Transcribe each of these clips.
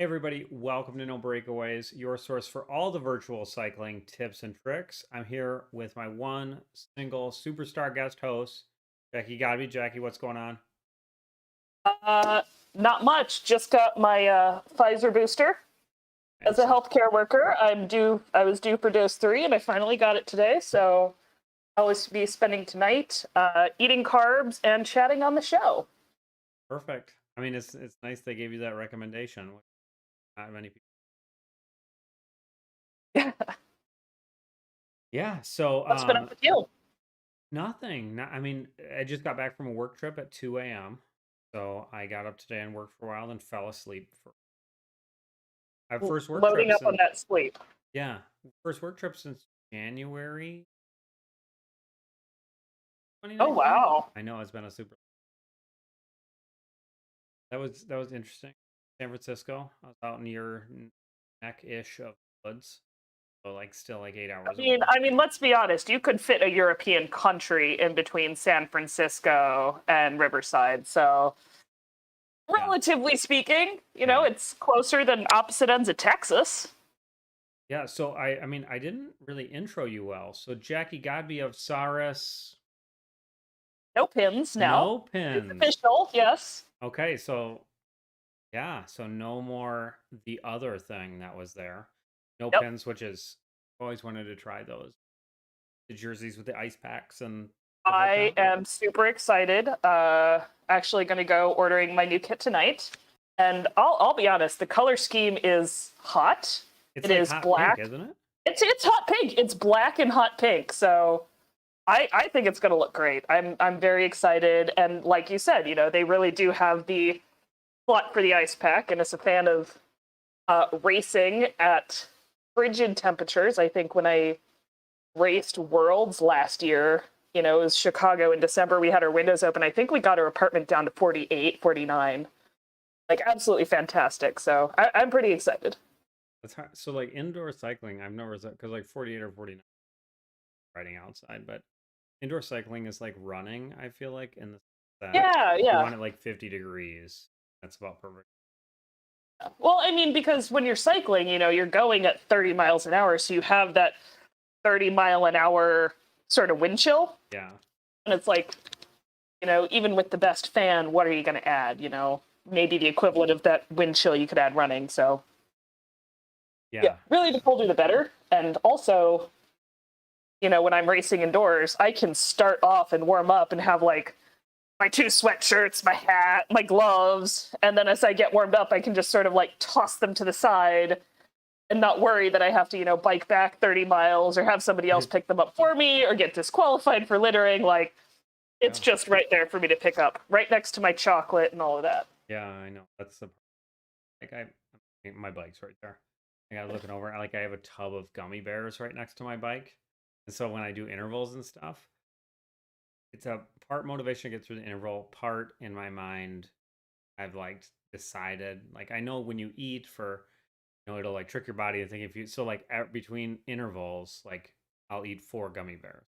Hey everybody, welcome to No Breakaways, your source for all the virtual cycling tips and tricks. I'm here with my one single superstar guest host, Jackie Godby. Jackie, what's going on? Uh, Not much. Just got my Pfizer booster. As a Fancy. healthcare worker, I was due for dose 3, and I finally got it today. So I'll be spending tonight eating carbs and chatting on the show. Perfect. I mean, it's nice they gave you that recommendation. Not many people. Yeah. So What's been up with you? nothing. I mean, I just got back from a work trip at 2 a.m. So I got up today and worked for a while, then fell asleep for our first work Loading trip up on since that sleep. yeah, first work trip since January Oh 2019. wow! I know it's been a super. That was interesting. San Francisco. I was out near neck-ish of woods, so like still like 8 hours away. I mean, let's be honest. You could fit a European country in between San Francisco and Riverside. So, Yeah, relatively speaking, yeah, it's closer than opposite ends of Texas. yeah. So I mean I didn't really intro you well. So Jackie Godby of Saris, No pins now. no It's pins. official, yes. Okay, so yeah, so no more the other thing that was there. No Yep. pins, which is always wanted to try those. The jerseys with the ice packs and stuff like I that. am super excited. Actually going to go ordering my new kit tonight. And I'll be honest, the color scheme is hot. It's It like is hot pink, black. isn't it? It's hot pink. It's black and hot pink. So I think it's going to look great. I'm very excited. And like you said, they really do have the plot for the ice pack. And as a fan of racing at frigid temperatures, I think when I raced Worlds last year, it was Chicago in December. We had our windows open. I think we got our apartment down to 48, 49. Like, absolutely fantastic. So I'm pretty excited. That's hard. So like indoor cycling, I've never because like 48 or 49 riding outside, but indoor cycling is like running, I feel like, in the that Yeah, you yeah. want it like 50 degrees. That's about perfect. Well, I mean, because when you're cycling, you're going at 30 miles an hour. So you have that 30-mile-an-hour sort of wind chill. Yeah. And it's like, even with the best fan, what are you going to add? Maybe the equivalent of that wind chill you could add running. So, yeah, Yeah. really the colder the better. And also, when I'm racing indoors, I can start off and warm up and have like my 2 sweatshirts, my hat, my gloves. And then as I get warmed up, I can just sort of like toss them to the side and not worry that I have to, bike back 30 miles or have somebody else pick them up for me or get disqualified for littering. Like, it's Yeah. just right there for me to pick up, right next to my chocolate and all of that. Yeah, I know. That's the like my bike's right there. I got looking over. Like I have a tub of gummy bears right next to my bike. And so when I do intervals and stuff, it's a part motivation to get through the interval, part in my mind I've like decided like I know when you eat for it'll like trick your body and think if you so like between intervals like I'll eat 4 gummy bears.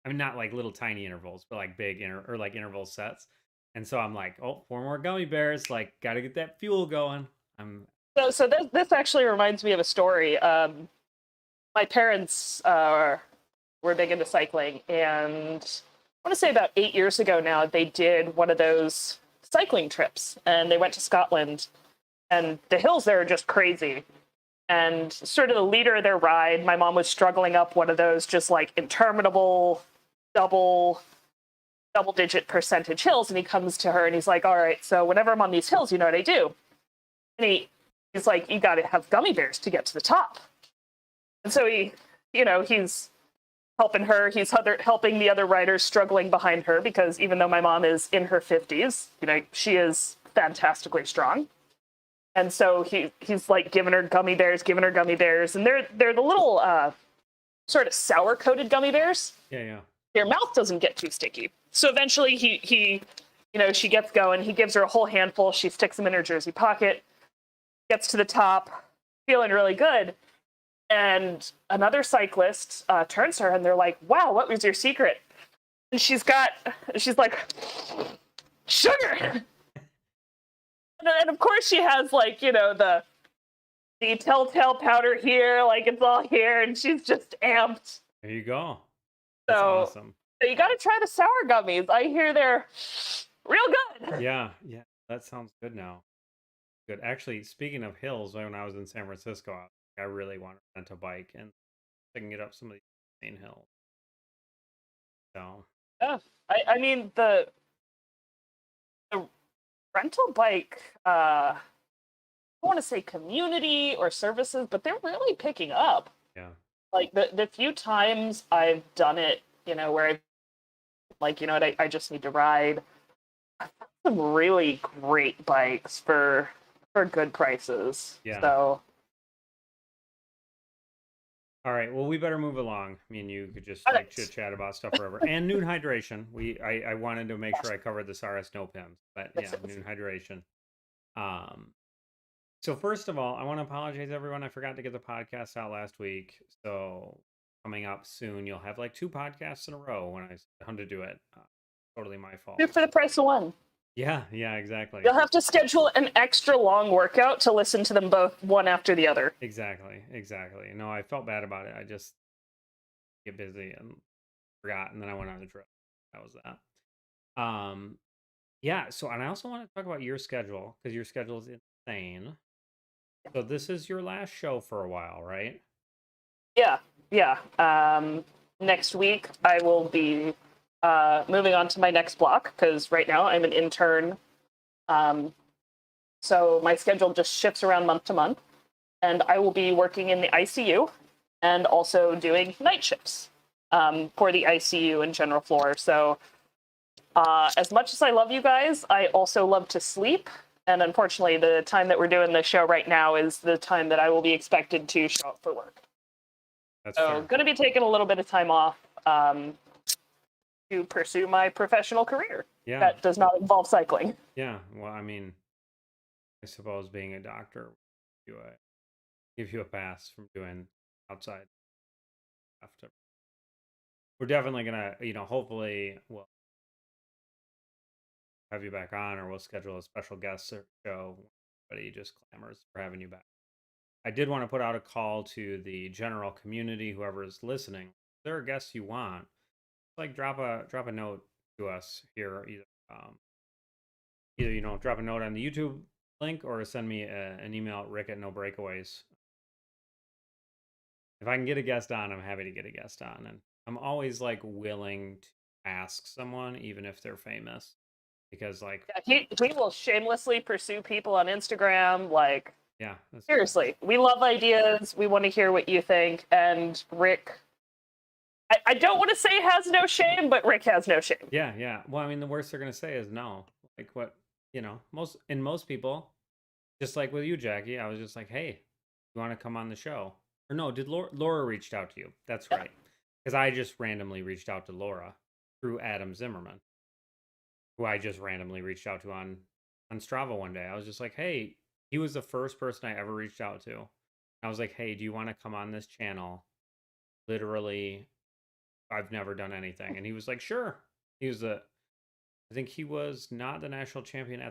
I mean not like little tiny intervals but like big or like interval sets. And so I'm like, oh, 4 more gummy bears, like got to get that fuel going. I'm So this actually reminds me of a story. My parents were big into cycling, and I want to say about 8 years ago now, they did one of those cycling trips, and they went to Scotland, and the hills there are just crazy. And sort of the leader of their ride, my mom was struggling up one of those just like interminable double digit percentage hills, and he comes to her and he's like, all right, so whenever I'm on these hills, you know what I do? And he's like, you got to have gummy bears to get to the top. And so he's helping her. He's helping the other riders struggling behind her because even though my mom is in her 50s, she is fantastically strong. And so he's like giving her gummy bears, and they're the little sort of sour coated gummy bears. yeah. Their mouth doesn't get too sticky. So eventually he she gets going. He gives her a whole handful. She sticks them in her jersey pocket, gets to the top, feeling really good. And another cyclist turns to her and they're like, wow, what was your secret? And she's like, sugar. And of course she has like, the the telltale powder here, like it's all here, and she's just amped. There you go. That's So, awesome. so you got to try the sour gummies. I hear they're real good. Yeah, yeah, that sounds good now. Good. Actually, speaking of hills, when I was in San Francisco, I really want to rent a bike and I can get up some of these main hills. So, Yeah. I mean the rental bike. I don't want to say community or services, but they're really picking up. yeah. Like the few times I've done it, where I've like, what, I just need to ride. I found some really great bikes for good prices. Yeah. So All right. Well, we better move along. Me and you could just all like right. chit chat about stuff forever. And noon hydration. I wanted to make sure I covered the RS no pins, but yeah, noon hydration. So first of all, I want to apologize everyone. I forgot to get the podcast out last week. So coming up soon, you'll have like 2 podcasts in a row when I come to do it. Totally my fault. 2 for the price of 1. Yeah, exactly. You'll have to schedule an extra long workout to listen to them both one after the other. Exactly. No, I felt bad about it. I just get busy and forgot, and then I went on a trip. That was that. Yeah. So, and I also want to talk about your schedule because your schedule is insane. So this is your last show for a while, right? Yeah. Next week I will be moving on to my next block because right now I'm an intern. So my schedule just shifts around month to month, and I will be working in the ICU and also doing night shifts for the ICU and general floor. So as much as I love you guys, I also love to sleep. And unfortunately, the time that we're doing the show right now is the time that I will be expected to show up for work. That's So fair. going to be taking a little bit of time off to pursue my professional career. Yeah. That does not involve cycling. Yeah. Well, I mean, I suppose being a doctor give you a pass from doing outside stuff. We're definitely gonna, hopefully we'll have you back on, or we'll schedule a special guest show. Everybody just clamors for having you back. I did want to put out a call to the general community, whoever is listening. If there are guests you want, like drop a note to us here, either drop a note on the YouTube link or send me an email at rick@nobreakaways. If I can get a guest on, I'm happy to get a guest on, and I'm always like willing to ask someone, even if they're famous, because like Yeah, he will shamelessly pursue people on Instagram. Like, yeah, seriously, we love ideas. We want to hear what you think. And Rick, I don't want to say has no shame, but Rick has no shame. Yeah. Well, I mean, the worst they're gonna say is no. Like what most people, just like with you, Jackie, I was just like, hey, you want to come on the show? Or no, did Laura reached out to you? That's right, because I just randomly reached out to Laura through Adam Zimmerman, who I just randomly reached out to on Strava one day. I was just like, hey, he was the first person I ever reached out to. I was like, hey, do you want to come on this channel? Literally, I've never done anything. And he was like, sure. I think he was not the national champion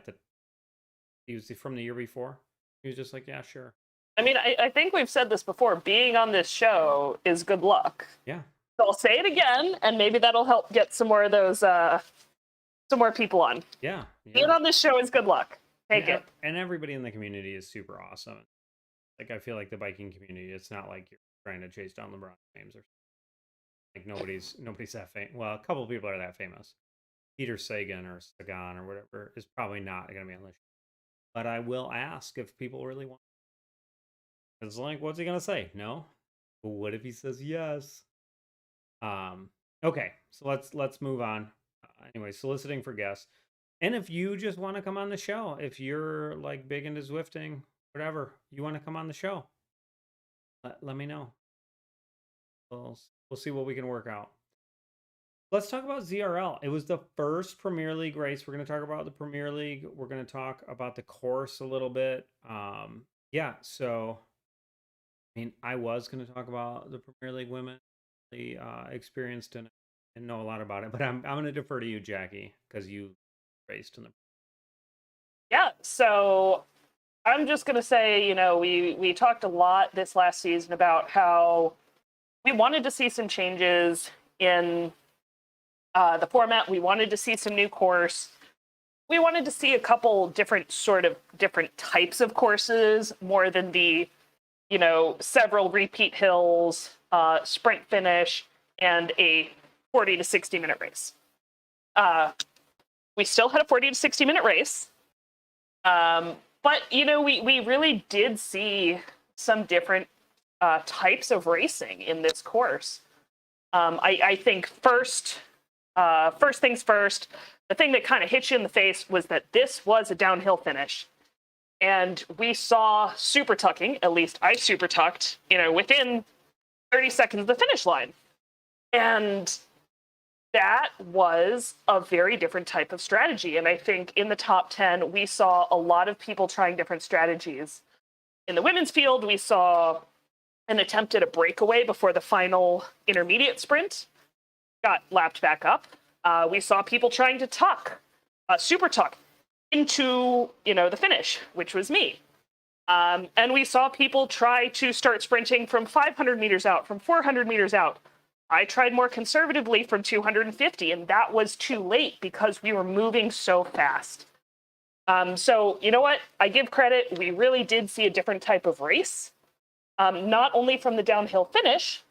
he was from the year before. He was just like, yeah, sure. I mean, I think we've said this before. Being on this show is good luck. Yeah. So I'll say it again, and maybe that'll help get some more of those, some more people on. Yeah. Being on this show is good luck. Take it. And everybody in the community is super awesome. Like, I feel like the biking community, it's not like you're trying to chase down LeBron James or like nobody's that famous. Well, a couple people are that famous. Peter Sagan or Sagan or whatever is probably not going to be on the show. But I will ask if people really want. It's like, what's he going to say? No? But what if he says yes? Okay, so let's move on. Anyway, soliciting for guests. And if you just want to come on the show, if you're like big into Zwifting, whatever, you want to come on the show, let me know. We'll see what we can work out. Let's talk about ZRL. It was the first Premier League race. We're going to talk about the Premier League. We're going to talk about the course a little bit. Yeah, so I mean, I was going to talk about the Premier League women, experienced in it and know a lot about it, but I'm going to defer to you, Jackie, because you raced in the. Yeah, so I'm just going to say, you know, we talked a lot this last season about how we wanted to see some changes in the format. We wanted to see some new course. We wanted to see a couple different types of courses more than the, you know, several repeat hills, sprint finish, and a 40 to 60 minute race. We still had a 40 to 60 minute race. But, you know, we really did see some different types of racing in this course. I think first things first, the thing that kind of hit you in the face was that this was a downhill finish. And we saw super tucking, at least I super tucked, you know, within 30 seconds of the finish line. And that was a very different type of strategy. And I think in the top 10, we saw a lot of people trying different strategies. In the women's field, we saw an attempt at a breakaway before the final intermediate sprint, got lapped back up. We saw people trying to tuck, super tuck, into, you know, the finish, which was me. And we saw people try to start sprinting from 500 meters out, from 400 meters out. I tried more conservatively from 250, and that was too late because we were moving so fast. So, you know what? I give credit. We really did see a different type of race, not only from the downhill finish,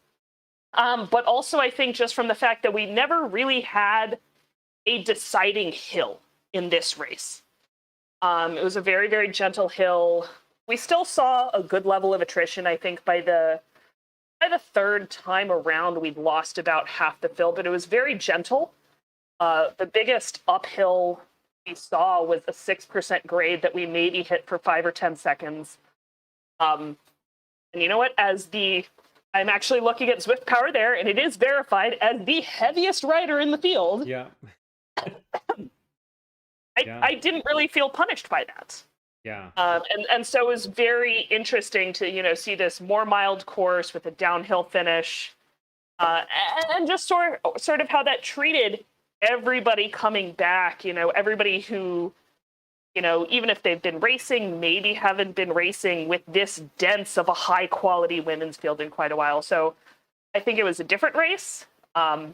but also I think just from the fact that we never really had a deciding hill in this race. It was a very, very gentle hill. We still saw a good level of attrition. I think by the third time around, we'd lost about half the fill, but it was very gentle. The biggest uphill we saw was a 6% grade that we maybe hit for 5 or 10 seconds. And you know what? I'm actually looking at Zwift Power there, and it is verified as the heaviest rider in the field. Yeah. I didn't really feel punished by that. Yeah. And so it was very interesting to, you know, see this more mild course with a downhill finish, and just sort of how that treated everybody coming back, you know, everybody who, you know, even if they've been racing, maybe haven't been racing with this dense of a high quality women's field in quite a while. So I think it was a different race. I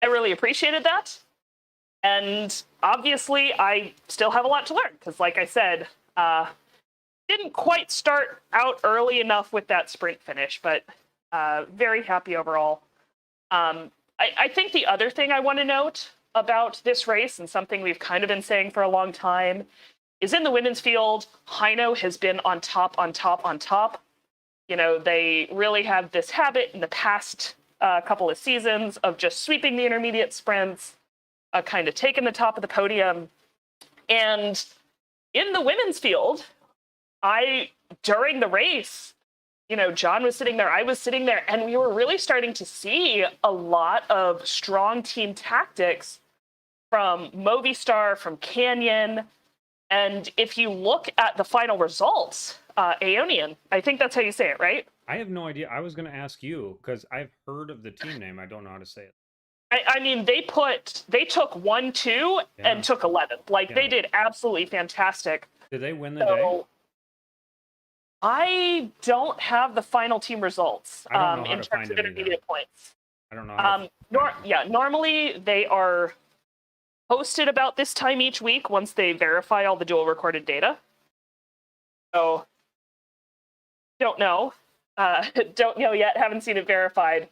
really appreciated that. And obviously, I still have a lot to learn because, like I said, didn't quite start out early enough with that sprint finish, but very happy overall. I think the other thing I want to note about this race, and something we've kind of been saying for a long time, is in the women's field, Hino has been on top, on top, on top. You know, they really have this habit in the past couple of seasons of just sweeping the intermediate sprints, kind of taking the top of the podium. And in the women's field, during the race, you know, John was sitting there, I was sitting there, and we were really starting to see a lot of strong team tactics from Movistar, from Canyon. And if you look at the final results, Aeonian, I think that's how you say it, right? I have no idea. I was going to ask you because I've heard of the team name. I don't know how to say it. I mean, they took 1-2 and took 11th. Like, they did absolutely fantastic. Did they win the day? I don't have the final team results in terms of intermediate points. I don't know. Normally they are posted about this time each week once they verify all the dual recorded data. So, don't know. Don't know yet. Haven't seen it verified.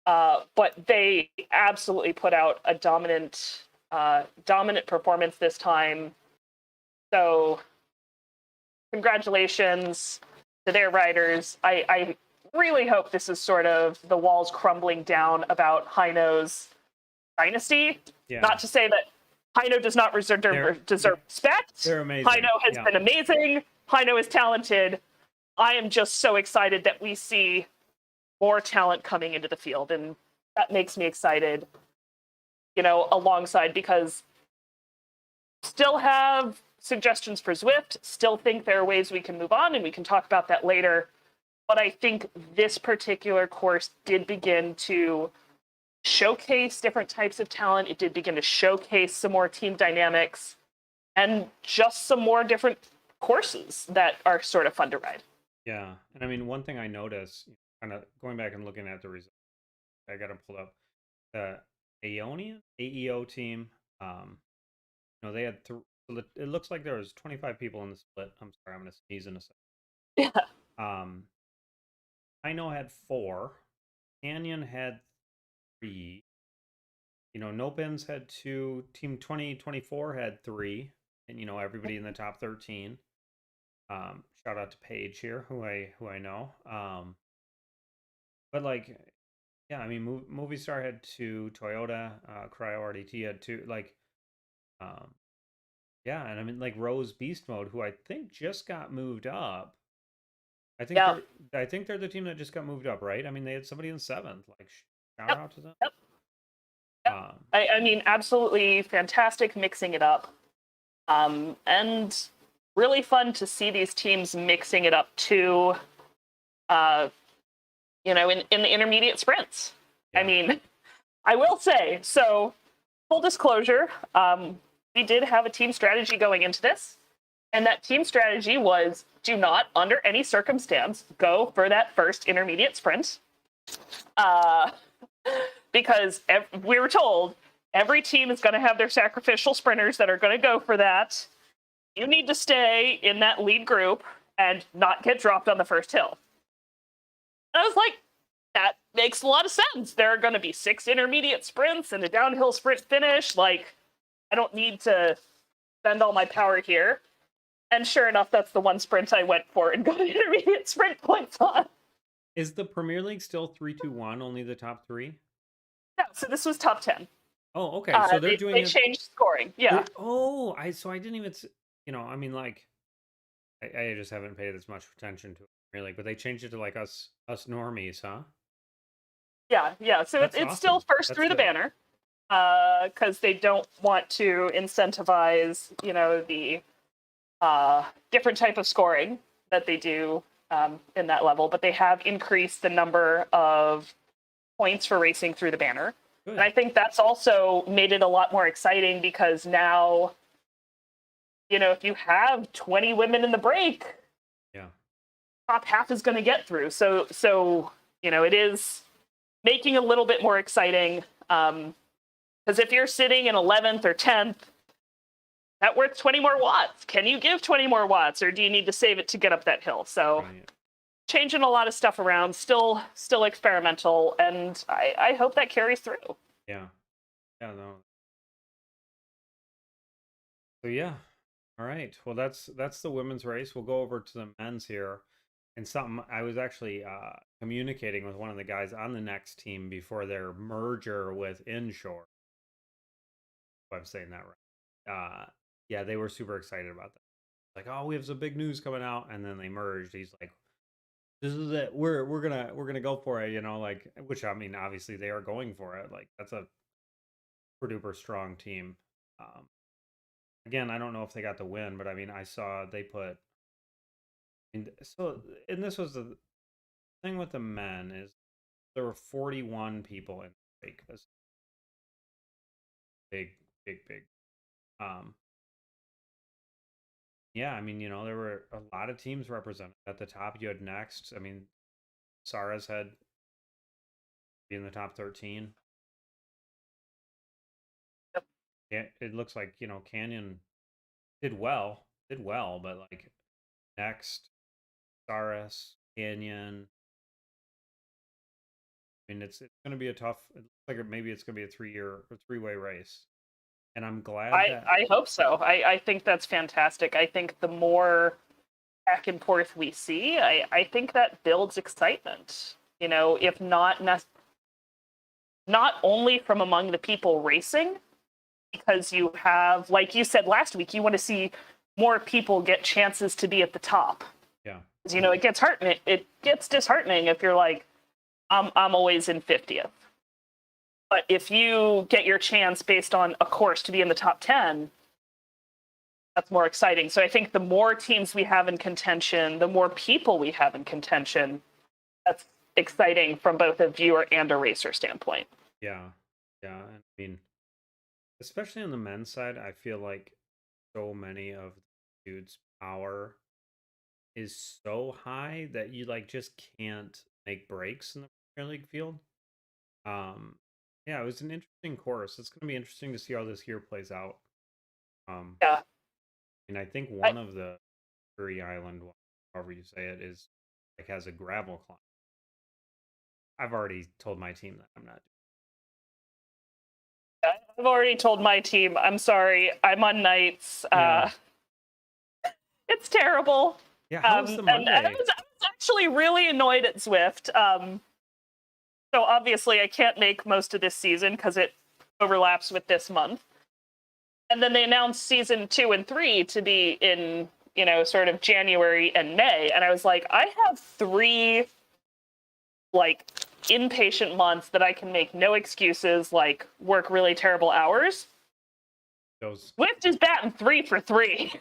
But they absolutely put out a dominant performance this time. So, congratulations to their riders. I really hope this is sort of the walls crumbling down about Hino's dynasty. Yeah. Not to say that Hino does not deserve respect. They're amazing. Hino has been amazing. Hino is talented. I am just so excited that we see more talent coming into the field, and that makes me excited, you know, alongside, because still have suggestions for Zwift, still think there are ways we can move on, and we can talk about that later. But I think this particular course did begin to showcase different types of talent. It did begin to showcase some more team dynamics and just some more different courses that are sort of fun to ride. Yeah. And I mean, one thing I noticed, kind of going back and looking at the results, I got to pull up the Aeonian AEO team. They had it looks like there was 25 people in the split. I'm sorry, I'm gonna sneeze in a second. Yeah. Um, I know had 4. Canyon had 3. Nopins had 2. Team 2024 had 3, and everybody in the top 13. Shout out to Paige here, who I know. But like, yeah, I mean, Movie Star had 2. Toyota, Cryo RDT had 2. Like, um, yeah, and I mean, like Rose Beast Mode, who I think just got moved up. I think Yeah. they're the team that just got moved up, right? I mean, they had somebody in 7th. Like, shout Yep. out to them. Yep. Yep. Um, I mean, absolutely fantastic mixing it up. And really fun to see these teams mixing it up too, in the intermediate sprints. yeah. I mean, I will say, so full disclosure, we did have a team strategy going into this. And that team strategy was do not, under any circumstance, go for that first intermediate sprint. Because we were told every team is going to have their sacrificial sprinters that are going to go for that. You need to stay in that lead group and not get dropped on the first hill. And I was like, that makes a lot of sense. There are going to be 6 intermediate sprints and a downhill sprint finish. Like, I don't need to spend all my power here. And sure enough, that's the one sprint I went for and got intermediate sprint points on. Is the Premier League still 3-2-1, only the top 3? No, so this was top 10. Oh, okay. So they're doing they it. changed scoring. Yeah. I didn't even, I mean, like, I just haven't paid as much attention to it, really. But they changed it to like us normies, huh? Yeah. So That's it's still awesome. first That's through the good. banner, because they don't want to incentivize, the different type of scoring that they do in that level. But they have increased the number of points for racing through the banner. Good. And I think that's also made it a lot more exciting because now, if you have 20 women in the break, Yeah. top half is going to get through. So it is making a little bit more exciting. Because if you're sitting in 11th or 10th, that worth 20 more watts. Can you give 20 more watts, or do you need to save it to get up that hill? So Right. changing a lot of stuff around, still experimental, and I hope that carries through. Yeah. Yeah. No. So yeah. All right. Well, that's the women's race. We'll go over to the men's here. And something I was actually communicating with one of the guys on the next team before their merger with Inshore. If I'm saying that right. Yeah, they were super excited about that. Like, oh, we have some big news coming out, and then they merged. He's like, this is it. We're gonna go for it, like, which I mean, obviously they are going for it. Like, that's a super duper strong team. Again, I don't know if they got the win, but I mean, I saw they put. And this was the thing with the men is there were 41 people in the break. That's big, big, big. Yeah, I mean, there were a lot of teams represented at the top. You had Next. I mean, Sarah's had be in the top 13. Yep. Yeah, it looks like, Canyon did well, but like Next, Saras, Canyon. I mean, it's going to be a tough. It looks like maybe it's going to be a 3-way race, and I'm glad that. I hope so. I think that's fantastic. I think the more back and forth we see, I think that builds excitement. If not only from among the people racing, because you have, like you said last week, you want to see more people get chances to be at the top. Yeah. It gets it gets disheartening if you're like, I'm always in 50th. But if you get your chance based on a course to be in the top 10, that's more exciting. So I think the more teams we have in contention, the more people we have in contention, that's exciting from both a viewer and a racer standpoint. Yeah. Yeah. I mean, especially on the men's side, I feel like so many of the dudes power is so high that you like just can't make breaks in the Premier League field. Um, yeah, it was an interesting course. It's going to be interesting to see how this year plays out. Yeah. And I think I, one of the Three Island, however you say it, is like has a gravel climb. I've already told my team that I'm not. I've already told my team, I'm sorry, I'm on nights. Yeah. It's terrible. Yeah. How was the And I Monday? was actually really annoyed at Zwift. So obviously I can't make most of this season because it overlaps with this month. And then they announced season 2 and 3 to be in, sort of January and May. And I was like, I have 3 like inpatient months that I can make no excuses, like work really terrible hours. Zwift is batting 3 for 3. I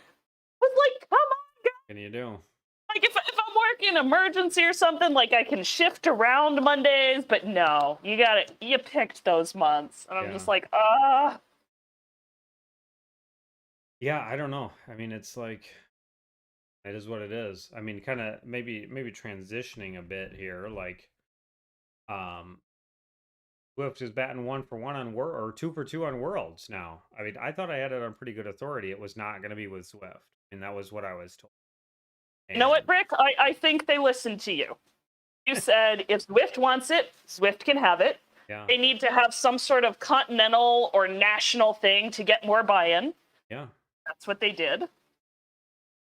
was like, come on, guys. What can you do? Like if I'm working emergency or something, like I can shift around Mondays, but no, you picked those months. And I'm just like, Yeah, I don't know. I mean, it's like it is what it is. I mean, kind of maybe transitioning a bit here, like Swift is batting 1 for 1 on or 2 for 2 on Worlds now. I mean, I thought I had it on pretty good authority. It was not going to be with Swift, and that was what I was told. you know what, Rick? I think they listened to you. You said if Zwift wants it, Zwift can have it. Yeah. They need to have some sort of continental or national thing to get more buy-in. Yeah. That's what they did.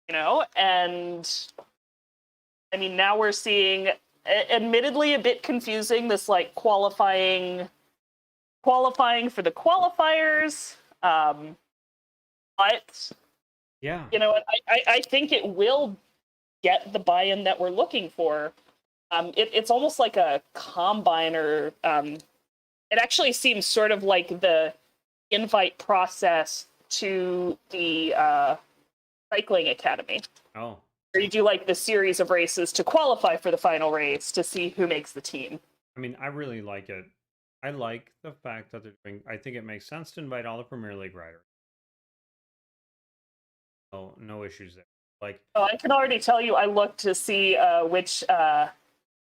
And I mean, now we're seeing, admittedly a bit confusing, this like qualifying for the qualifiers. But yeah, I think it will get the buy-in that we're looking for. It's almost like a combine, or it actually seems sort of like the invite process to the cycling academy. Oh. Where you do like the series of races to qualify for the final race to see who makes the team. I mean, I really like it. I like the fact that they're doing. I think it makes sense to invite all the Premier League riders. Oh, no issues there. Like, I can already tell you, I looked to see which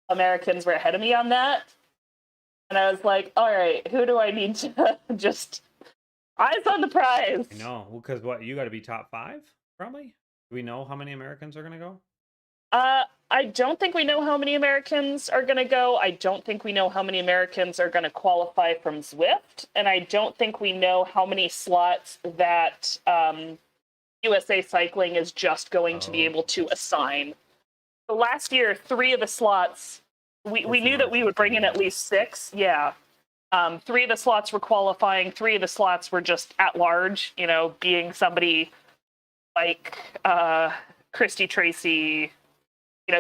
Americans were ahead of me on that, and I was like, all right, who do I need to just eyes on the prize? I know, because what, you got to be top 5, probably? Do we know how many Americans are going to go? I don't think we know how many Americans are going to go. I don't think we know how many Americans are going to qualify from Zwift, and I don't think we know how many slots that USA Cycling is just going to be able to assign. So last year, 3 of the slots, we knew that we would bring in at least 6. Yeah. 3 of the slots were qualifying. 3 of the slots were just at large, being somebody like Christy Tracy,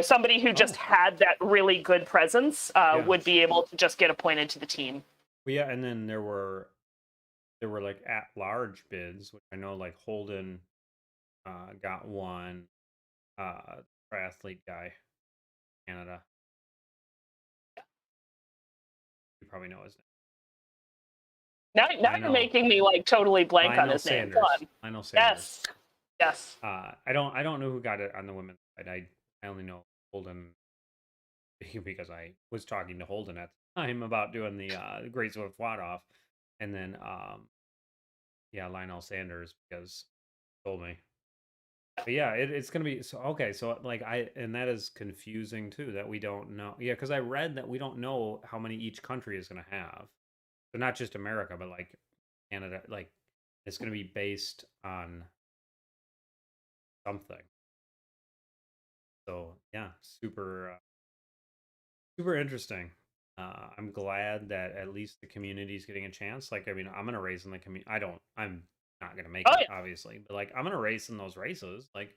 somebody who just had that really good presence would be able to just get appointed to the team. Well, yeah, and then there were like at-large bids, which I know like Holden got one, triathlete guy, Canada. You probably know his name. Now you're making me like totally blank on his Sanders. name. Come on. I know Sanders. Yes. I don't know who got it on the women's side. I only know Holden because I was talking to Holden at the time about doing the Great Swift Wad Off, and then Lionel Sanders because he told me. But yeah, it's gonna be so okay. So like and that is confusing too that we don't know. Yeah, because I read that we don't know how many each country is gonna have. So not just America, but like Canada. Like it's gonna be based on something. So yeah, super interesting. I'm glad that at least the community is getting a chance. Like, I mean, I'm gonna race in the community. I'm not gonna make it, obviously, but like, I'm gonna race in those races. Like,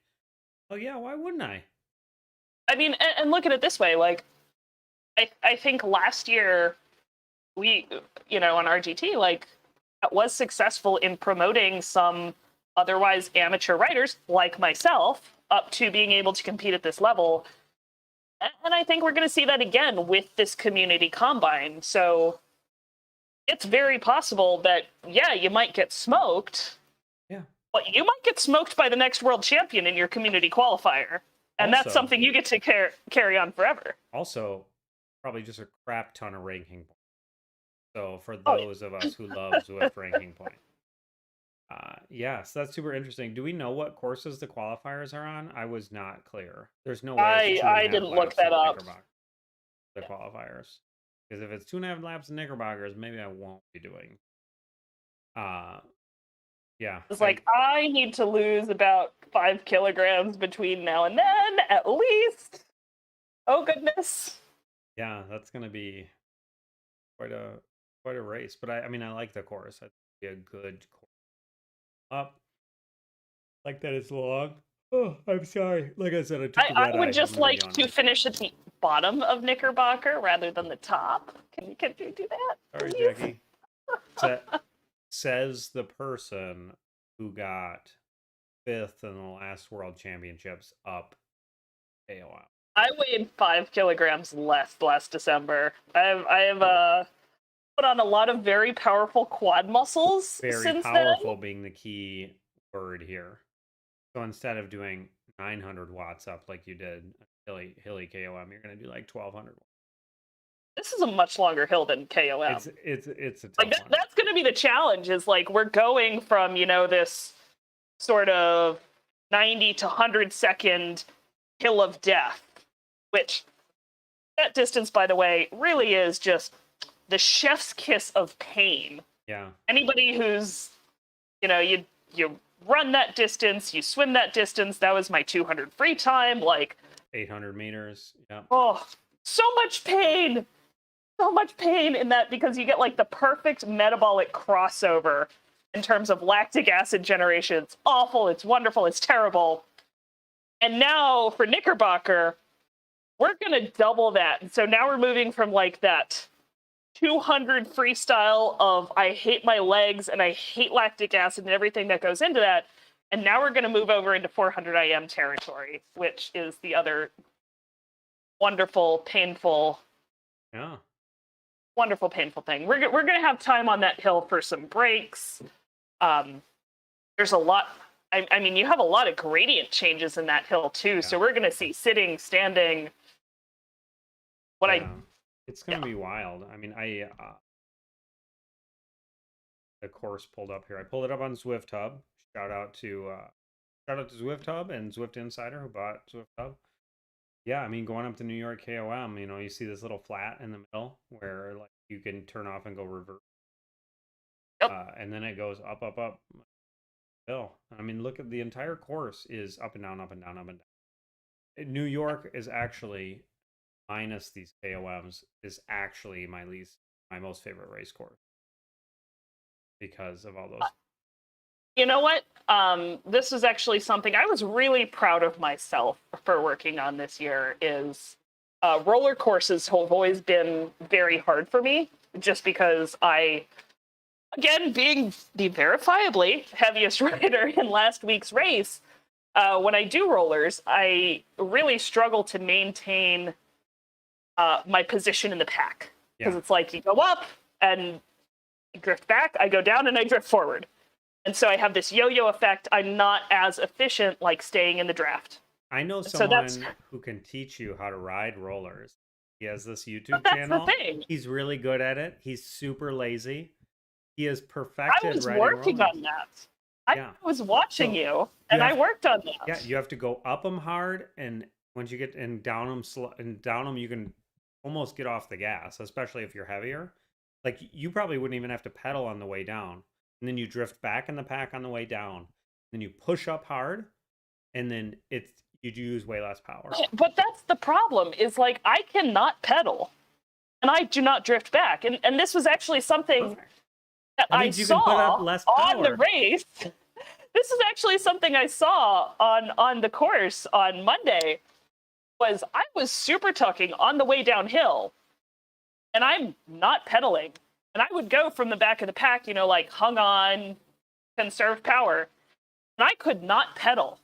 oh yeah, why wouldn't I? I mean, and look at it this way. Like, I think last year we, on RGT, like, was successful in promoting some otherwise amateur riders like myself up to being able to compete at this level. And I think we're going to see that again with this community combine. So it's very possible that, yeah, you might get smoked. Yeah. well, you might get smoked by the next world champion in your community qualifier. And that's Also- something you get to carry on forever. Also, probably just a crap ton of ranking points. So for Oh, those of us who love Zwift ranking points. Yeah, so that's super interesting. Do we know what courses the qualifiers are on? I was not clear. There's no way it's I didn't look that up. The qualifiers. Because if it's 2.5 laps in Knickerbockers, maybe I won't be doing. Yeah. It's like, I need to lose about 5 kilograms between now and then, at least. Oh, goodness. Yeah, that's going to be quite a race. But I mean, I like the course. I think it'd be a good course. Up. Like that it's long. Oh, I'm sorry. Like I said, I would just like to finish at the bottom of Knickerbocker rather than the top. Can you do that? Sorry, please? Jackie. Says the person who got 5th in the last World Championships up AOL. I weighed 5 kilograms less last December. I have put on a lot of very powerful quad muscles Very since powerful then. being the key word here. So instead of doing 900 watts up like you did Hilly KOM, you're going to do like 1200 watts. This is a much longer hill than KOM. It's a tough like one. That's going to be the challenge. Is like we're going from this sort of 90 to 100 second hill of death, which that distance, by the way, really is just the chef's kiss of pain. Yeah. Anybody who's you run that distance, you swim that distance. That was my 200 free time. Like 800 meters. Yeah. Oh, so much pain. So much pain in that because you get like the perfect metabolic crossover in terms of lactic acid generation. It's awful. It's wonderful. It's terrible. And now for Knickerbocker, we're going to double that. And so now we're moving from like that 200 freestyle of I hate my legs and I hate lactic acid and everything that goes into that. And now we're going to move over into 400 IM territory, which is the other wonderful, painful, wonderful, painful thing. We're going to have time on that hill for some breaks. There's a lot. I mean, you have a lot of gradient changes in that hill too. Yeah. So we're going to see sitting, standing. It's going to be wild. I mean, the course pulled up here. I pulled it up on Zwift Hub. Shout out to Zwift Hub and Zwift Insider who bought Zwift Hub. Yeah, I mean, going up to New York KOM, you see this little flat in the middle where like you can turn off and go reverse. Yep. And then it goes up hill. I mean, look at the entire course is up and down, up and down, up and down. New York is actually, minus these KOMs, is actually my most favorite race course because of all those. You know what? This is actually something I was really proud of myself for working on this year is roller courses have always been very hard for me just because again, being the verifiably heaviest rider in last week's race, when I do rollers, I really struggle to maintain my position in the pack because it's like you go up and you drift back, I go down and I drift forward. And so I have this yo-yo effect. I'm not as efficient like staying in the draft. I know someone who can teach you how to ride rollers. He has this YouTube channel. The thing. He's really good at it. He's super lazy. He is perfected. I was working on that. I was watching you, and I worked on that. Yeah, you have to go up them hard, and once you get and down them, you can almost get off the gas, especially if you're heavier. Like you probably wouldn't even have to pedal on the way down. And then you drift back in the pack on the way down. Then you push up hard, and then you use way less power. But that's the problem, is like I cannot pedal, and I do not drift back. And this was actually something that I saw on the race. This is actually something I saw on the course on Monday. I was super tucking on the way downhill, and I'm not pedaling. And I would go from the back of the pack, like hung on, conserve power. And I could not pedal.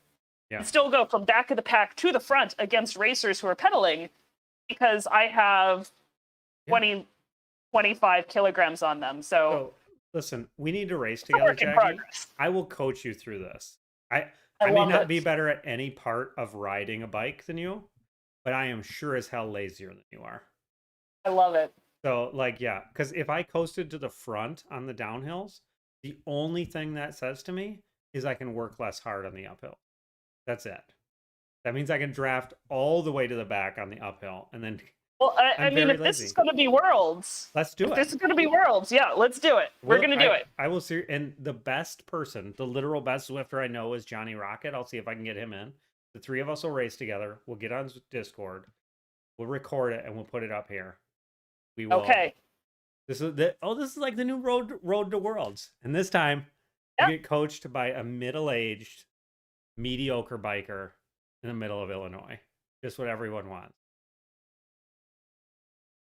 And still go from back of the pack to the front against racers who are pedaling because I have 25 kilograms on them. So Listen, we need to race It's a together, work in Jackie. progress. I will coach you through this. I I I may love not be it. better at any part of riding a bike than you, but I am sure as hell lazier than you are. I love it. So, like, yeah, because if I coasted to the front on the downhills, the only thing that says to me is I can work less hard on the uphill. That's it. That means I can draft all the way to the back on the uphill, and then Well, I I'm mean, very if this is lazy. going to be Worlds, Let's do if it. this is going to be Worlds, yeah, let's do it. We're going to do it. I will see. And the best person, the literal best Zwifter I know is Johnny Rocket. I'll see if I can get him in. The three of us will race together. We'll get on Discord. We'll record it and we'll put it up here. We will. Okay. This is like the new road to Worlds. And this time, Yeah. you get coached by a middle-aged, mediocre biker in the middle of Illinois. Just what everyone wants.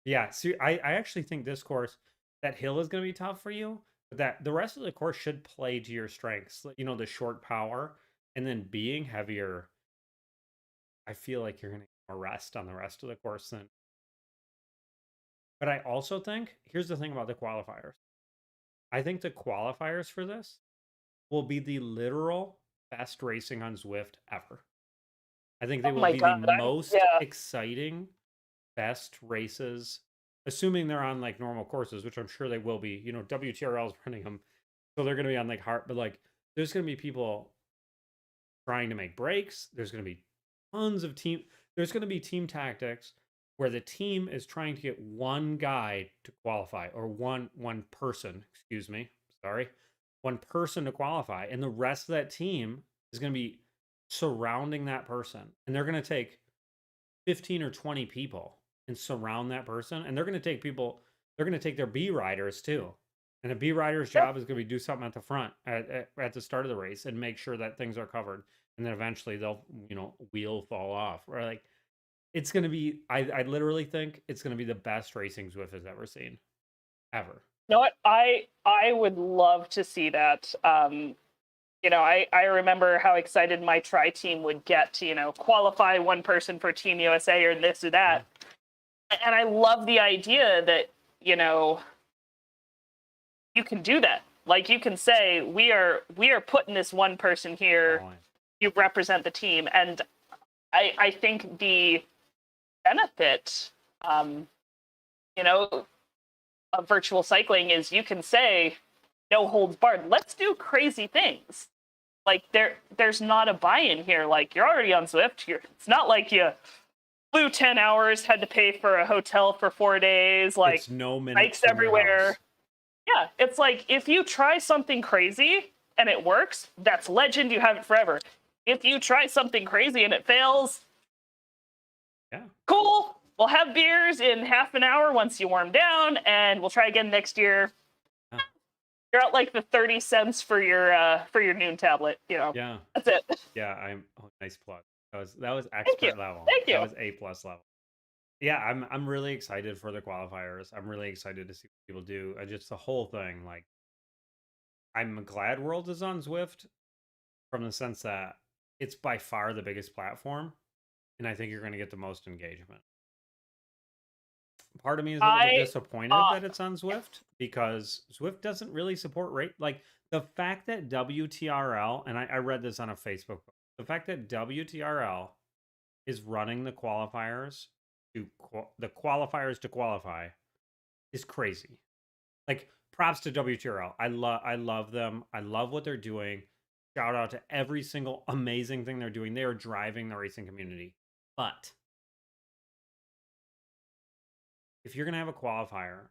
Yeah, so I actually think this course, that hill is going to be tough for you, but that the rest of the course should play to your strengths. You know, the short power and then being heavier. I feel like you're going to get more rest on the rest of the course than. But I also think here's the thing about the qualifiers. I think the qualifiers for this will be the literal best racing on Zwift ever. I think they Oh will my be God. the most Yeah. exciting, best races, assuming they're on like normal courses, which I'm sure they will be. You know, WTRL is running them, so they're going to be on like hard. But like, there's going to be people trying to make breaks. There's going to be tons of team. There's going to be team tactics where the team is trying to get one guy to qualify, or one person. Excuse me, sorry, one person to qualify, and the rest of that team is going to be surrounding that person, and they're going to take 15 or 20 people and surround that person, and they're going to take people. They're going to take their B riders too, and a B rider's job is going to be do something at the front at the start of the race and make sure that things are covered, and then eventually they'll wheel fall off, or like it's going to be. I literally think it's going to be the best racing Zwift has ever seen, ever. You know what? I would love to see that. I remember how excited my tri team would get to, qualify one person for Team USA or this or that. And I love the idea that, you can do that. Like you can say, we are putting this one person here, you represent the team. And I think the benefit, of virtual cycling is you can say, no holds barred. Let's do crazy things. Like there's not a buy-in here. Like you're already on Zwift. It's not like you flew 10 hours, had to pay for a hotel for 4 days. Like it's no bikes everywhere. Yeah, it's like if you try something crazy and it works, that's legend. You have it forever. If you try something crazy and it fails, yeah, cool. We'll have beers in half an hour once you warm down, and we'll try again next year. You're out like the 30 cents for your noon tablet, Yeah. That's it. Yeah, nice plug. That was expert level. Thank you. That was A+ level. Yeah, I'm really excited for the qualifiers. I'm really excited to see what people do. Just the whole thing, like I'm glad World is on Zwift from the sense that it's by far the biggest platform, and I think you're going to get the most engagement. Part of me is a little disappointed that it's on Zwift because Zwift doesn't really support rate. Like the fact that WTRL, and I read this on a Facebook post, the fact that WTRL is running the qualifiers to qualify is crazy. Like props to WTRL. I love them. I love what they're doing. Shout out to every single amazing thing they're doing. They are driving the racing community. But if you're going to have a qualifier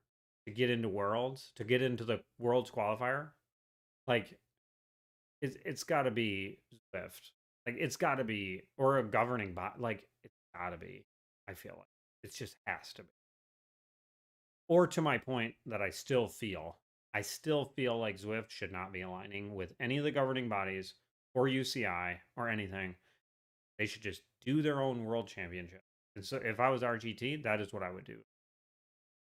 to get into Worlds, to get into the Worlds qualifier, like it's got to be Zwift. Like it's got to be, or a governing body. Like it's got to be. I feel like it just has to be. Or to my point that I still feel like Zwift should not be aligning with any of the governing bodies or UCI or anything. They should just do their own world championship. And so if I was RGT, that is what I would do.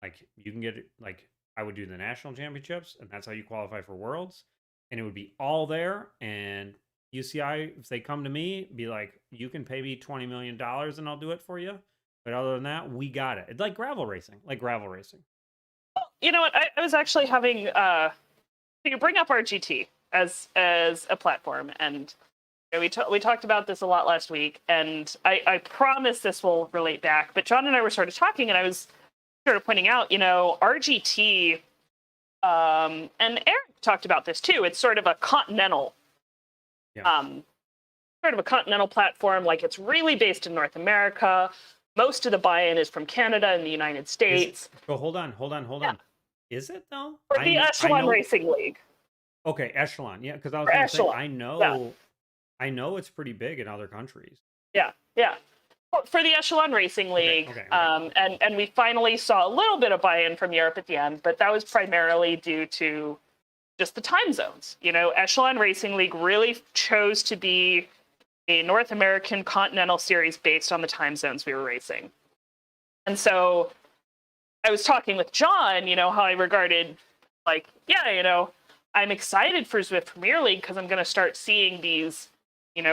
Like you can get it, like I would do the national championships, and that's how you qualify for Worlds, and it would be all there. And UCI, if they come to me, be like, you can pay me $20 million and I'll do it for you. But other than that, we got it. It's like gravel racing. You know what? I was actually having you bring up RGT as a platform, and we talked about this a lot last week, and I promise this will relate back. But John and I were sort of talking, and I was sort of pointing out, RGT, and Eric talked about this too. It's sort of a continental, platform. Like, it's really based in North America. Most of the buy-in is from Canada and the United States. Hold on. Is it though? For the Echelon Racing League. Okay, Echelon. Yeah, because I was going to say, I know it's pretty big in other countries. Yeah. For the Echelon Racing League, okay. And we finally saw a little bit of buy-in from Europe at the end, but that was primarily due to just the time zones. Echelon Racing League really chose to be a North American continental series based on the time zones we were racing. And so I was talking with John, how I regarded, I'm excited for Zwift Premier League because I'm going to start seeing these,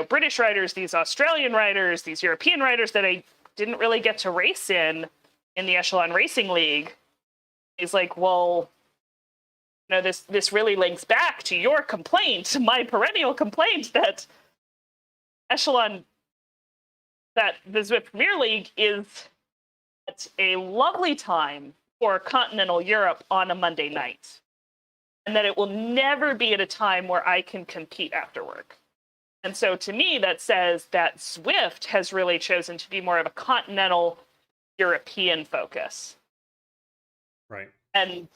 British riders, these Australian riders, these European riders that I didn't really get to race in the Echelon Racing League. He's like, well, this really links back to your complaint, my perennial complaint that the Zwift Premier League is at a lovely time for continental Europe on a Monday night, and that it will never be at a time where I can compete after work. And so to me, that says that Zwift has really chosen to be more of a continental European focus. Right. And,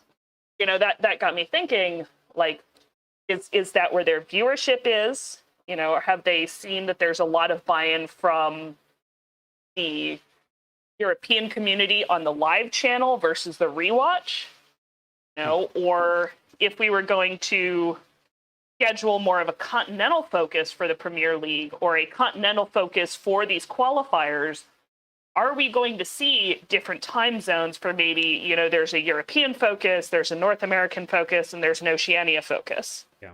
that got me thinking, like, is that where their viewership is? Or have they seen that there's a lot of buy-in from the European community on the live channel versus the rewatch? Or if we were going to schedule more of a continental focus for the Premier League or a continental focus for these qualifiers, are we going to see different time zones for maybe, there's a European focus, there's a North American focus, and there's an Oceania focus? Yeah.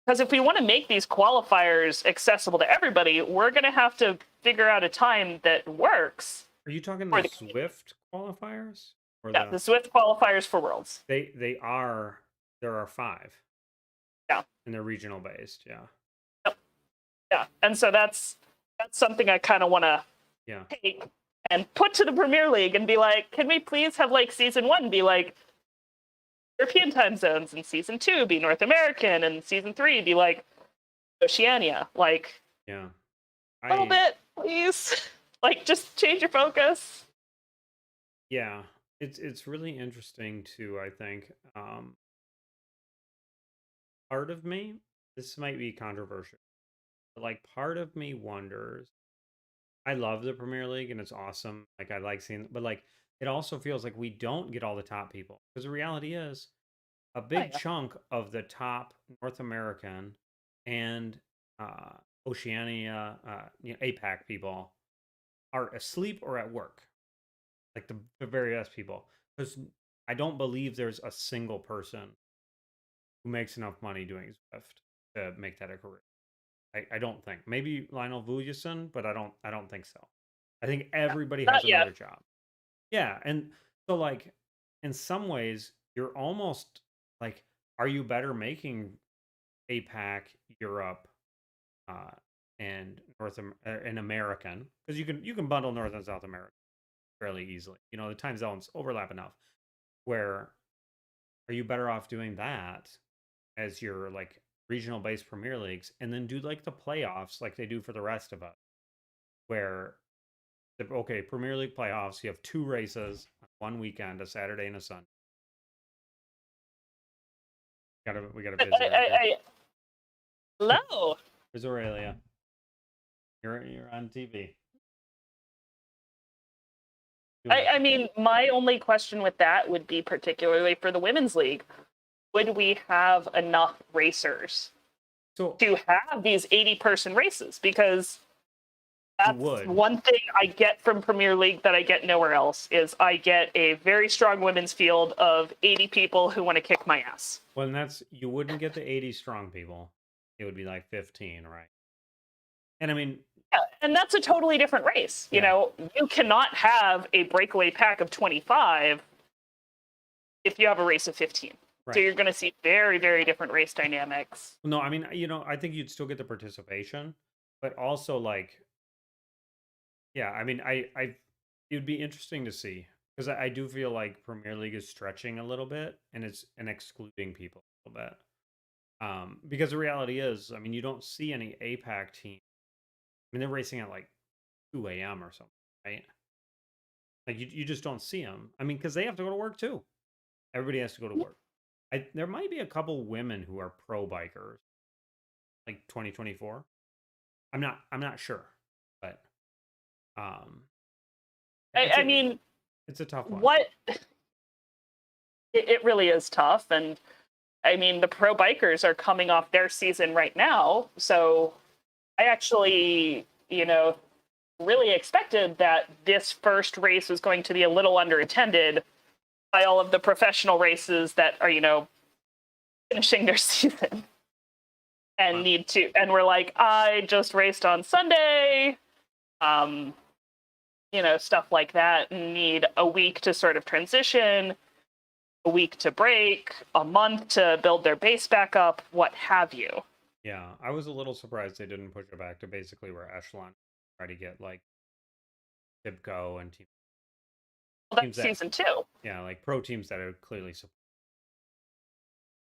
Because if we want to make these qualifiers accessible to everybody, we're going to have to figure out a time that works. Are you talking the Zwift qualifiers? Or the Zwift qualifiers for Worlds. There are 5. Yeah. And they're regional based, yeah. Yep. Yeah. And so that's something I kind of want to take and put to the Premier League and be like, can we please have season 1 be European time zones, and season 2 be North American, and season 3 be Oceania? Yeah. A little bit, please. Just change your focus. Yeah. It's really interesting too, I think. Part of me, this might be controversial, but part of me wonders, I love the Premier League and it's awesome. I like seeing, but it also feels like we don't get all the top people, because the reality is a big chunk of the top North American and Oceania, APAC people are asleep or at work, the very best people. Because I don't believe there's a single person who makes enough money doing Zwift to make that a career. I don't think. Maybe Lionel Vujason, but I don't think so. I think everybody has another job. Yeah, and so in some ways, you're almost are you better making APAC, Europe, and and American? Because you can bundle North and South America fairly easily. The time zones overlap enough. Where are you better off doing that as your regional based Premier Leagues, and then do the playoffs like they do for the rest of us, where Premier League playoffs, you have 2 races one weekend, a Saturday and a Sunday. We got a visitor. Hello. There's Aurelia. You're on TV. I mean, my only question with that would be, particularly for the Women's League, would we have enough racers to have these 80-person races? Because that's one thing I get from Premier League that I get nowhere else, is I get a very strong women's field of 80 people who want to kick my ass. Well, and you wouldn't get the 80 strong people. It would be 15, right? And I mean... Yeah, and that's a totally different race. You cannot have a breakaway pack of 25 if you have a race of 15. Right. So you're going to see very, very different race dynamics. No, I mean, I think you'd still get the participation, but also like, yeah, I mean, it'd be interesting to see because I do feel like Premier League is stretching a little bit and excluding people a little bit. Because the reality is, I mean, you don't see any APAC team. I mean, they're racing at like 2 a.m. or something, right? Like you just don't see them. I mean, because they have to go to work too. Everybody has to go to work. There might be a couple women who are pro bikers, like 2024. I'm not sure, but um, I mean, it's a tough one. what it really is tough, and I mean, the pro bikers are coming off their season right now, so I actually, really expected that this first race was going to be a little underattended by all of the professional races that are, finishing their season and Wow. need to. And we're like, I just raced on Sunday, stuff like that, and need a week to sort of transition, a week to break, a month to build their base back up, what have you. Yeah, I was a little surprised they didn't push it back to basically where Echelon try to get like Tibco and Well, teams that's that, season 2. yeah, like pro teams that are clearly support.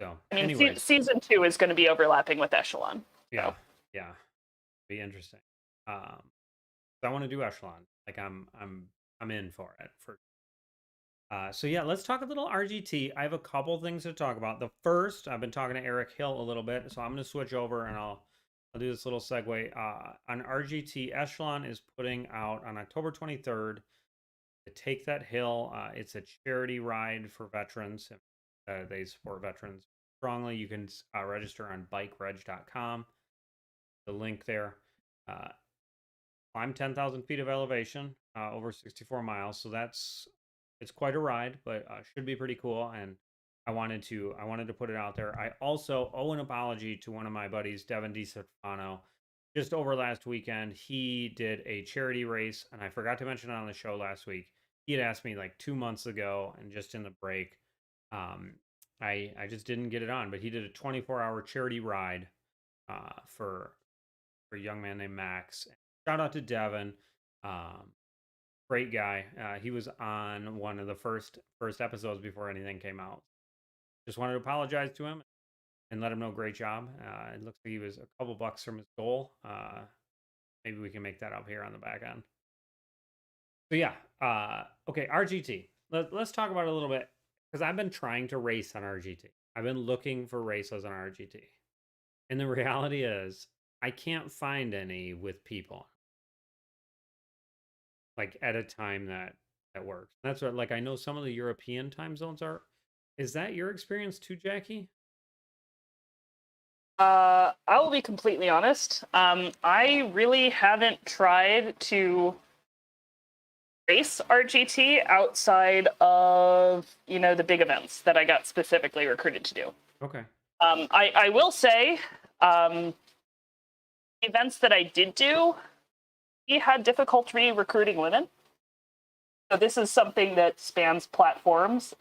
So, I mean, anyways, season 2 is going to be overlapping with Echelon. yeah, So. yeah, be interesting. I want to do Echelon. Like I'm in for it for. So yeah, let's talk a little RGT. I have a couple things to talk about. The first, I've been talking to Eric Hill a little bit, so I'm going to switch over and I'll do this little segue. On RGT, Echelon is putting out on October 23rd to Take That Hill. It's a charity ride for veterans. They support veterans strongly. You can register on bikereg.com. The link there. Climb 10,000 feet of elevation, over 64 miles. So it's quite a ride, but should be pretty cool. And I wanted to put it out there. I also owe an apology to one of my buddies, Devin DiStefano. Just over last weekend, he did a charity race, and I forgot to mention it on the show last week. He had asked me like 2 months ago, and just in the break, I just didn't get it on. But he did a 24-hour charity ride for a young man named Max. Shout out to Devin. Great guy. He was on one of the first episodes before anything came out. Just wanted to apologize to him and let him know great job. It looks like he was a couple bucks from his goal. Maybe we can make that up here on the back end. So yeah. Okay, RGT. Let's talk about it a little bit because I've been trying to race on RGT. I've been looking for races on RGT. And the reality is I can't find any with people like at a time that works. That's what, like, I know some of the European time zones are. Is that your experience too, Jackie? I will be completely honest. I really haven't tried to race RGT outside of, the big events that I got specifically recruited to do. Okay. I will say, events that I did do, we had difficulty recruiting women. So this is something that spans platforms.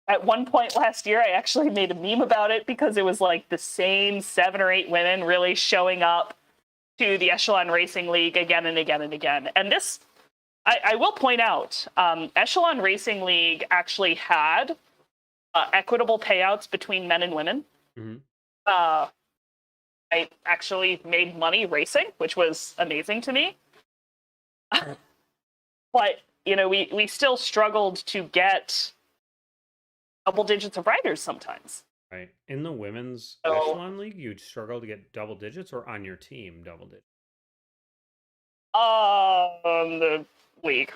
At one point last year, I actually made a meme about it because it was like the same 7 or 8 women really showing up to the Echelon Racing League again and again and again. And this, I will point out, Echelon Racing League actually had equitable payouts between men and women. Mm-hmm. I actually made money racing, which was amazing to me. But, we still struggled to get double digits of riders sometimes. Right. In the women's Echelon League, you'd struggle to get double digits, or on your team double digits? The league.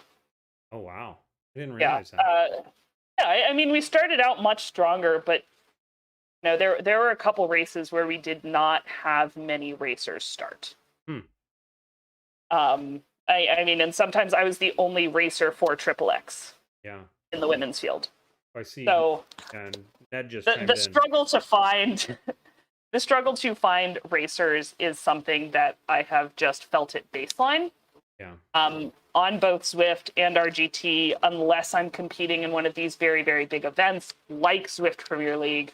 Oh, wow. I didn't realize that. I mean, we started out much stronger, but there were a couple races where we did not have many racers start. I mean, and sometimes I was the only racer for XXX. Yeah. In the women's field. I see. So, and Ned just the struggle to find the struggle to find racers is something that I have just felt at baseline. Yeah. on both Zwift and RGT unless I'm competing in one of these very, very big events like Zwift Premier League.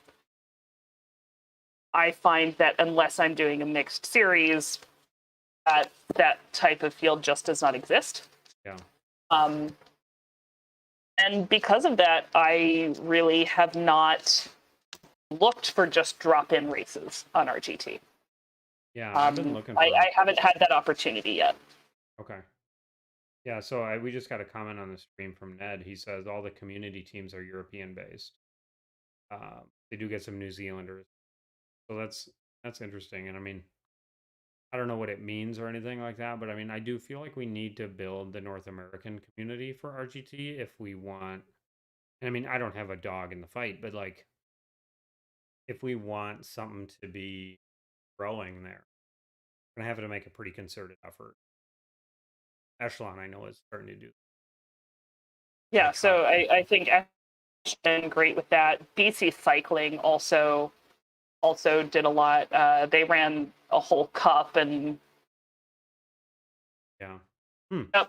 I find that unless I'm doing a mixed series, that type of field just does not exist. Yeah. And because of that, I really have not looked for just drop-in races on RGT. Yeah, I've been looking for I haven't had that opportunity yet. Okay. Yeah, so we just got a comment on the stream from Ned. He says all the community teams are European based. They do get some New Zealanders. So that's interesting. And I mean, I don't know what it means or anything like that, but I mean, I do feel like we need to build the North American community for RGT if we want. And I mean, I don't have a dog in the fight, but like if we want something to be growing there, we're gonna have to make a pretty concerted effort. Echelon, I know, is starting to do. Yeah, so I think Echelon's been great with that. BC Cycling also did a lot. They ran a whole cup and Yeah.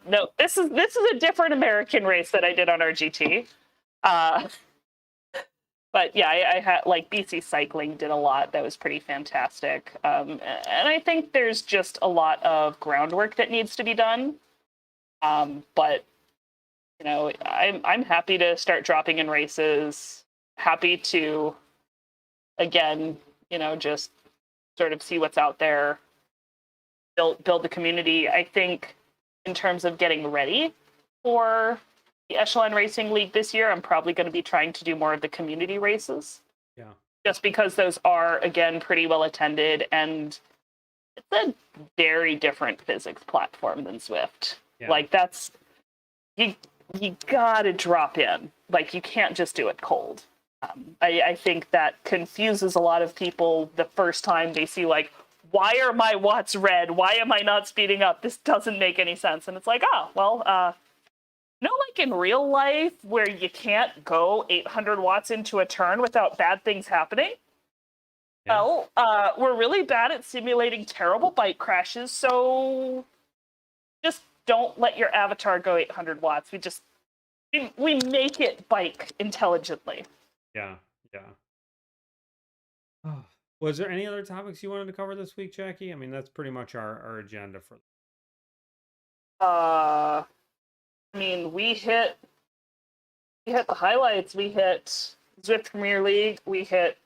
no, this is a different American race that I did on RGT. But yeah, I had like BC Cycling did a lot. That was pretty fantastic. And I think there's just a lot of groundwork that needs to be done. But you know, I'm happy to start dropping in races. Happy to, again, you know, just sort of see what's out there. Build the community. I think in terms of getting ready for the Echelon Racing League this year, I'm probably going to be trying to do more of the community races. Yeah. Just because those are, again, pretty well attended, and it's a very different physics platform than Zwift. Yeah. Like, that's, you gotta drop in. Like, you can't just do it cold. I think that confuses a lot of people the first time they see, like, why are my watts red? Why am I not speeding up? This doesn't make any sense. And it's like, oh, well, you know, like in real life where you can't go 800 watts into a turn without bad things happening? Yeah. Well, we're really bad at simulating terrible bike crashes, so just don't let your avatar go 800 watts. We make it bike intelligently. Yeah, yeah. Oh. Was there any other topics you wanted to cover this week, Jackie? I mean, that's pretty much our agenda for. I mean, we hit the highlights. We hit Zwift Premier League. We hit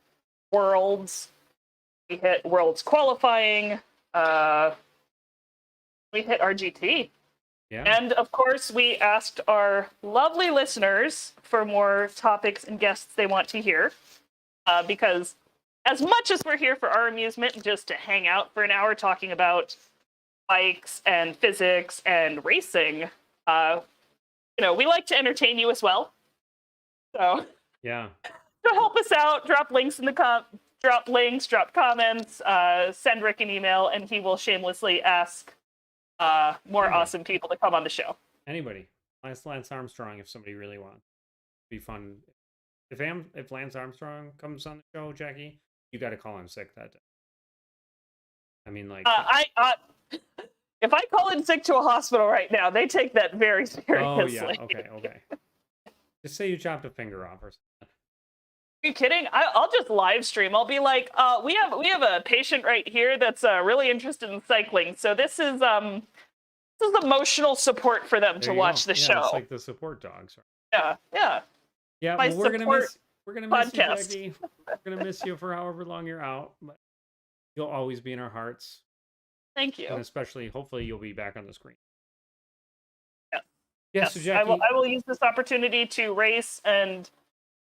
Worlds. We hit Worlds qualifying. We hit RGT. Yeah. And of course, we asked our lovely listeners for more topics and guests they want to hear, because as much as we're here for our amusement and just to hang out for an hour talking about bikes and physics and racing, you know, we like to entertain you as well. So yeah, to help us out, drop links in the drop comments, send Rick an email, and he will shamelessly ask more awesome people to come on the show. Anybody, Lance Armstrong, if somebody really wants. It'd be fun. If Lance Armstrong comes on the show, Jackie, you got to call in sick that day. I mean, like, if I call in sick to a hospital right now, they take that very seriously. Oh yeah, okay. Just say you chopped a finger off or something. Are you kidding? I'll just live stream. I'll be like, we have a patient right here that's really interested in cycling. So this is emotional support for them to watch the show. It's like the support dogs. Right? Yeah. Well, we're gonna miss you, Jackie. We're gonna miss you for however long you're out, but you'll always be in our hearts. Thank you. And especially, hopefully, you'll be back on the screen. Yeah. Yes, so Jackie, I will use this opportunity to race and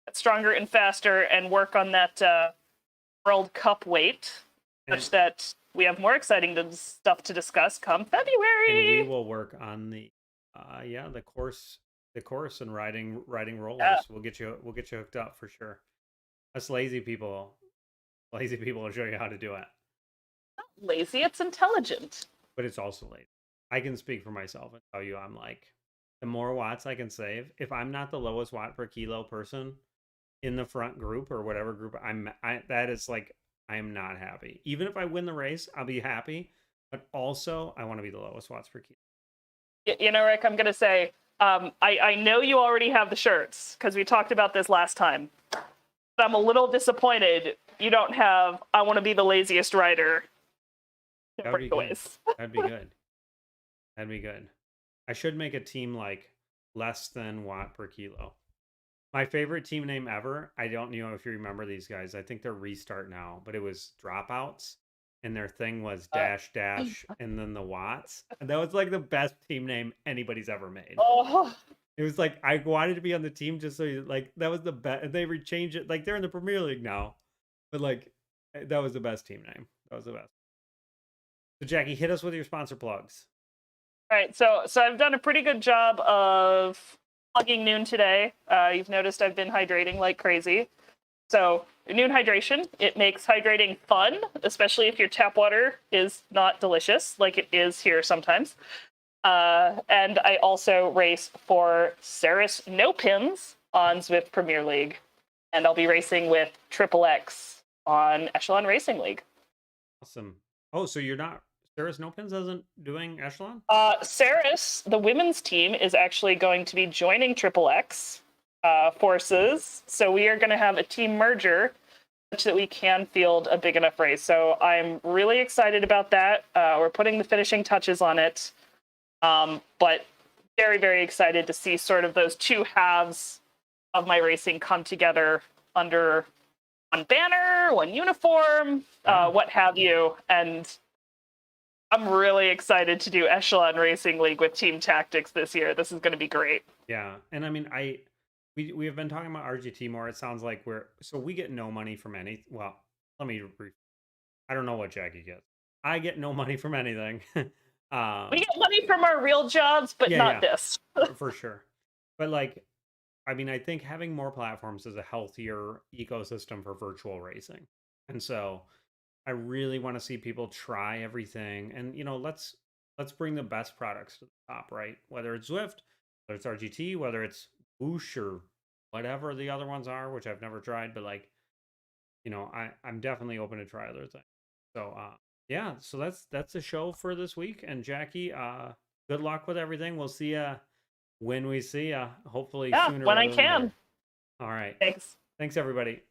get stronger and faster and work on that World Cup weight, such that we have more exciting stuff to discuss come February. And we will work on the course and riding rollers. Yeah. We'll get you hooked up for sure. Us lazy people will show you how to do it. Not lazy, it's intelligent. But it's also lazy. I can speak for myself and tell you, I'm like, the more watts I can save, if I'm not the lowest watt per kilo person in the front group or whatever group that is like, I am not happy. Even if I win the race, I'll be happy. But also, I want to be the lowest watts per kilo. You know, Rick, I'm going to say, I know you already have the shirts because we talked about this last time. But I'm a little disappointed you don't have I want to be the laziest rider. That'd be good. That'd be good. That'd be good. I should make a team like less than watt per kilo. My favorite team name ever, I don't know if you remember these guys. I think they're Restart now, but it was Dropouts. And their thing was dash dash and then the watts. And that was like the best team name anybody's ever made. Oh, It was like I wanted to be on the team just so like that was the best. They changed it. Like they're in the Premier League now, but like that was the best team name. That was the best. So Jackie, hit us with your sponsor plugs. all right. So I've done a pretty good job of plugging Noon today. You've noticed I've been hydrating like crazy. So Noon hydration, it makes hydrating fun, especially if your tap water is not delicious like it is here sometimes. And I also race for Ceres No Pins on Zwift Premier League. And I'll be racing with Triple X on Echelon Racing League. Awesome. Oh, so you're not Ceres No Pins isn't doing Echelon? Ceres, the women's team, is actually going to be joining Triple X forces. So we are going to have a team merger such that we can field a big enough race. So I'm really excited about that. We're putting the finishing touches on it. But very, very excited to see sort of those two halves of my racing come together under one banner, one uniform, what have you. And I'm really excited to do Echelon Racing League with Team Tactics this year. This is going to be great. Yeah, and I mean, we have been talking about RGT more. It sounds like we get no money from any. Well, let me. I don't know what Jackie gets. I get no money from anything. We get money from our real jobs, but not this. For sure. But like, I mean, I think having more platforms is a healthier ecosystem for virtual racing. And so I really want to see people try everything. And, let's bring the best products to the top, right? Whether it's Zwift, whether it's RGT, whether it's Whoosh or whatever the other ones are, which I've never tried, but like, I'm definitely open to try other things. So, yeah, so that's the show for this week. And Jackie, good luck with everything. We'll see you when we see you. Hopefully sooner when I rather than can. later. All right. Thanks. Thanks, everybody.